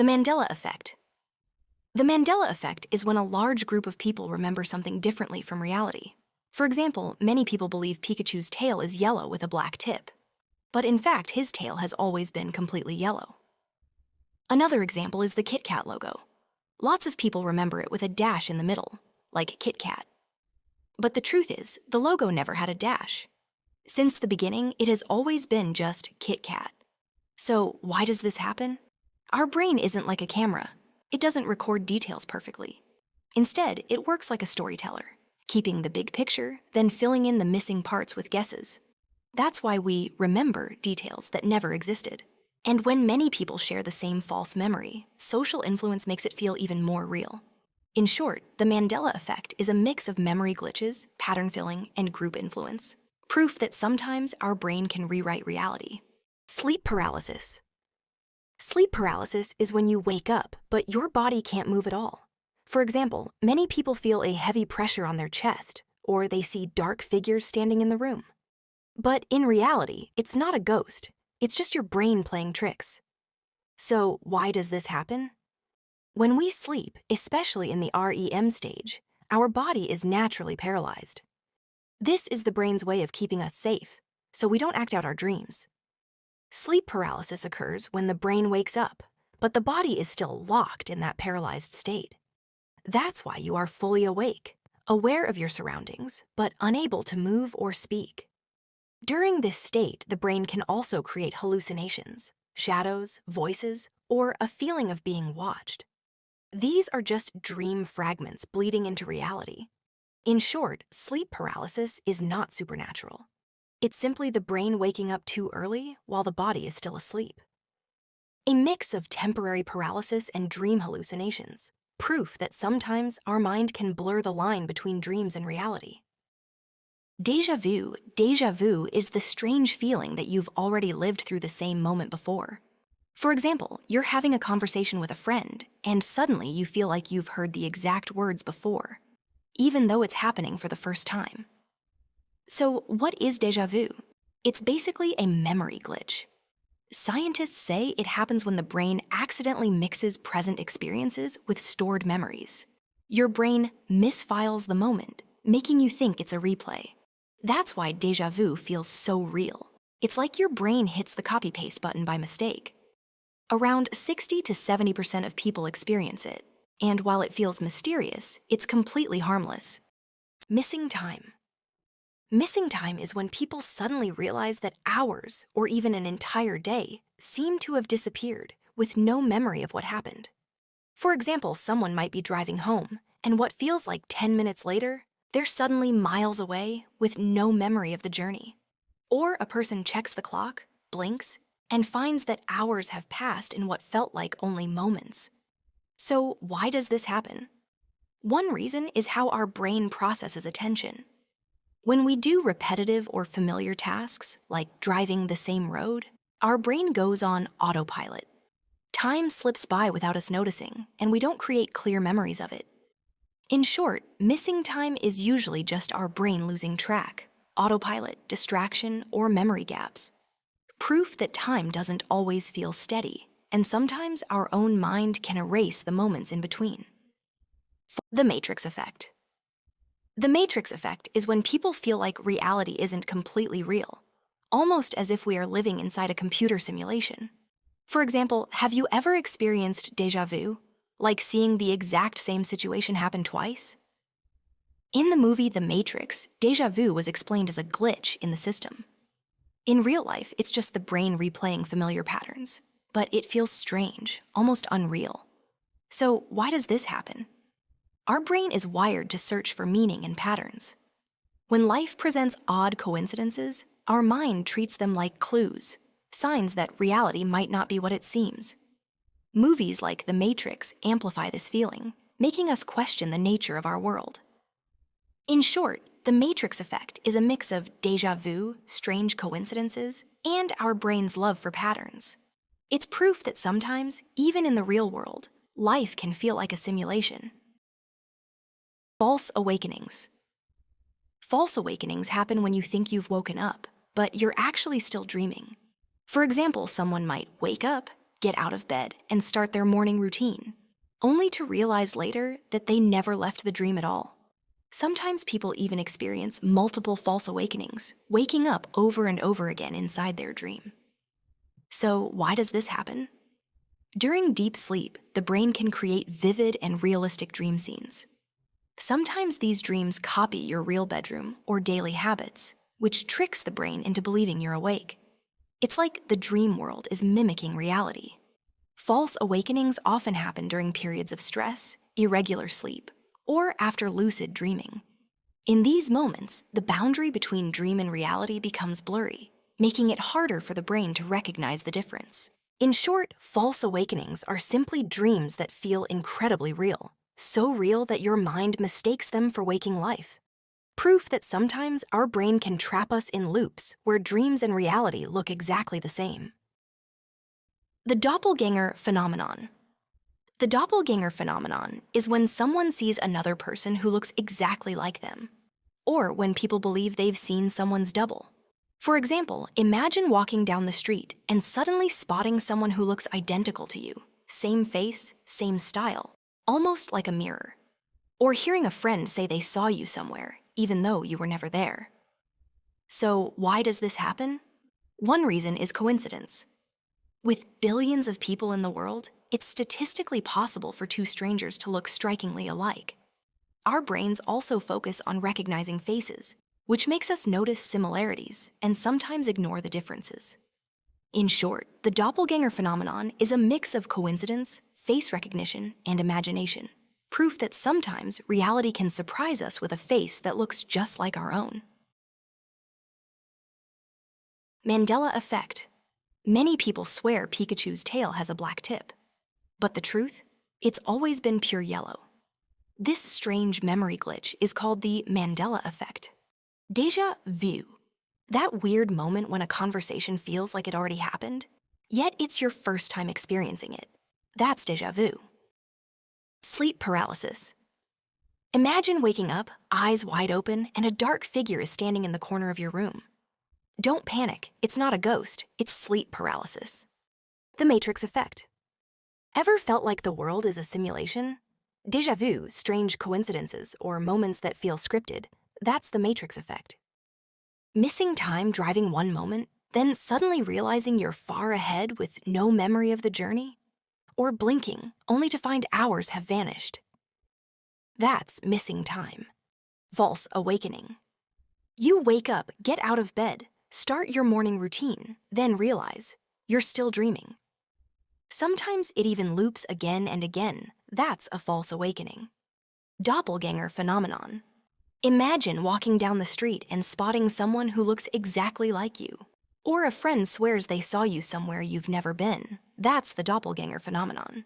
The Mandela Effect. The Mandela Effect is when a large group of people remember something differently from reality. For example, many people believe Pikachu's tail is yellow with a black tip. But in fact, his tail has always been completely yellow. Another example is the Kit Kat logo. Lots of people remember it with a dash in the middle, like Kit Kat. But the truth is, the logo never had a dash. Since the beginning, it has always been just Kit Kat. So why does this happen? Our brain isn't like a camera. It doesn't record details perfectly. Instead, it works like a storyteller, keeping the big picture, then filling in the missing parts with guesses. That's why we remember details that never existed. And when many people share the same false memory, social influence makes it feel even more real. In short, the Mandela Effect is a mix of memory glitches, pattern filling, and group influence. Proof that sometimes our brain can rewrite reality. Sleep paralysis. Sleep paralysis is when you wake up, but your body can't move at all. For example, many people feel a heavy pressure on their chest, or they see dark figures standing in the room. But in reality, it's not a ghost. It's just your brain playing tricks. So why does this happen? When we sleep, especially in the REM stage, our body is naturally paralyzed. This is the brain's way of keeping us safe, so we don't act out our dreams. Sleep paralysis occurs when the brain wakes up, but the body is still locked in that paralyzed state. That's why you are fully awake, aware of your surroundings, but unable to move or speak. During this state, the brain can also create hallucinations, shadows, voices, or a feeling of being watched. These are just dream fragments bleeding into reality. In short, sleep paralysis is not supernatural. It's simply the brain waking up too early while the body is still asleep. A mix of temporary paralysis and dream hallucinations, proof that sometimes our mind can blur the line between dreams and reality. Déjà vu. Déjà vu is the strange feeling that you've already lived through the same moment before. For example, you're having a conversation with a friend, and suddenly you feel like you've heard the exact words before, even though it's happening for the first time. So what is déjà vu? It's basically a memory glitch. Scientists say it happens when the brain accidentally mixes present experiences with stored memories. Your brain misfiles the moment, making you think it's a replay. That's why déjà vu feels so real. It's like your brain hits the copy-paste button by mistake. Around 60 to 70% of people experience it, and while it feels mysterious, it's completely harmless. Missing time. Missing time is when people suddenly realize that hours, or even an entire day, seem to have disappeared with no memory of what happened. For example, someone might be driving home, and what feels like 10 minutes later, they're suddenly miles away with no memory of the journey. Or a person checks the clock, blinks, and finds that hours have passed in what felt like only moments. So why does this happen? One reason is how our brain processes attention. When we do repetitive or familiar tasks, like driving the same road, our brain goes on autopilot. Time slips by without us noticing, and we don't create clear memories of it. In short, missing time is usually just our brain losing track, autopilot, distraction, or memory gaps. Proof that time doesn't always feel steady, and sometimes our own mind can erase the moments in between. The Matrix Effect. The Matrix Effect is when people feel like reality isn't completely real, almost as if we are living inside a computer simulation. For example, have you ever experienced déjà vu, like seeing the exact same situation happen twice? In the movie The Matrix, déjà vu was explained as a glitch in the system. In real life, it's just the brain replaying familiar patterns, but it feels strange, almost unreal. So why does this happen? Our brain is wired to search for meaning and patterns. When life presents odd coincidences, our mind treats them like clues, signs that reality might not be what it seems. Movies like The Matrix amplify this feeling, making us question the nature of our world. In short, the Matrix Effect is a mix of déjà vu, strange coincidences, and our brain's love for patterns. It's proof that sometimes, even in the real world, life can feel like a simulation. False awakenings. False awakenings happen when you think you've woken up, but you're actually still dreaming. For example, someone might wake up, get out of bed, and start their morning routine, only to realize later that they never left the dream at all. Sometimes people even experience multiple false awakenings, waking up over and over again inside their dream. So, why does this happen? During deep sleep, the brain can create vivid and realistic dream scenes. Sometimes these dreams copy your real bedroom or daily habits, which tricks the brain into believing you're awake. It's like the dream world is mimicking reality. False awakenings often happen during periods of stress, irregular sleep, or after lucid dreaming. In these moments, the boundary between dream and reality becomes blurry, making it harder for the brain to recognize the difference. In short, false awakenings are simply dreams that feel incredibly real, so real that your mind mistakes them for waking life. Proof that sometimes our brain can trap us in loops where dreams and reality look exactly the same. The Doppelgänger phenomenon. The Doppelgänger phenomenon is when someone sees another person who looks exactly like them, or when people believe they've seen someone's double. For example, imagine walking down the street and suddenly spotting someone who looks identical to you, same face, same style, almost like a mirror. Or hearing a friend say they saw you somewhere, even though you were never there. So, why does this happen? One reason is coincidence. With billions of people in the world, it's statistically possible for two strangers to look strikingly alike. Our brains also focus on recognizing faces, which makes us notice similarities and sometimes ignore the differences. In short, the doppelganger phenomenon is a mix of coincidence, face recognition, and imagination. Proof that sometimes reality can surprise us with a face that looks just like our own. Mandela Effect. Many people swear Pikachu's tail has a black tip. But the truth? It's always been pure yellow. This strange memory glitch is called the Mandela Effect. Déjà Vu. That weird moment when a conversation feels like it already happened, yet it's your first time experiencing it. That's déjà vu. Sleep paralysis. Imagine waking up, eyes wide open, and a dark figure is standing in the corner of your room. Don't panic, it's not a ghost, it's sleep paralysis. The Matrix Effect. Ever felt like the world is a simulation? Déjà vu, strange coincidences, or moments that feel scripted, that's the Matrix Effect. Missing time driving one moment, then suddenly realizing you're far ahead with no memory of the journey? Or blinking, only to find hours have vanished. That's missing time. False awakening. You wake up, get out of bed, start your morning routine, then realize you're still dreaming. Sometimes it even loops again and again. That's a false awakening. Doppelgänger phenomenon. Imagine walking down the street and spotting someone who looks exactly like you. Or a friend swears they saw you somewhere you've never been. That's the doppelganger phenomenon.